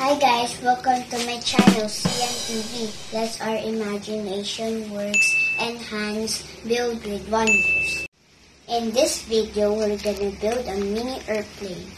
Hi guys, welcome to my channel, Xianne TV. Let's our imagination works enhance build with wonders. In this video, we're gonna build a mini airplane.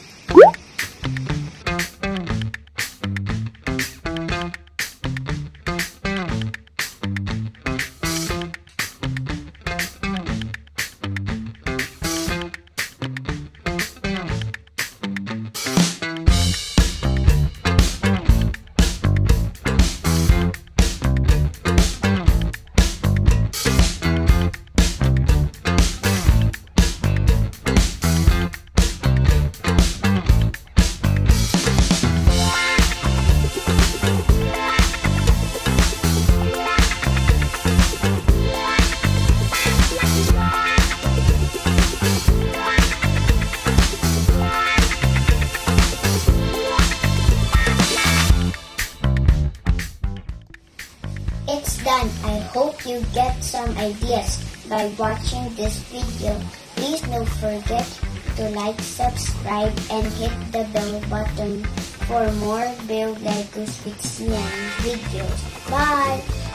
It's done. I hope you get some ideas by watching this video. Please don't forget to like, subscribe, and hit the bell button for more Build Legos with Xianne videos. Bye!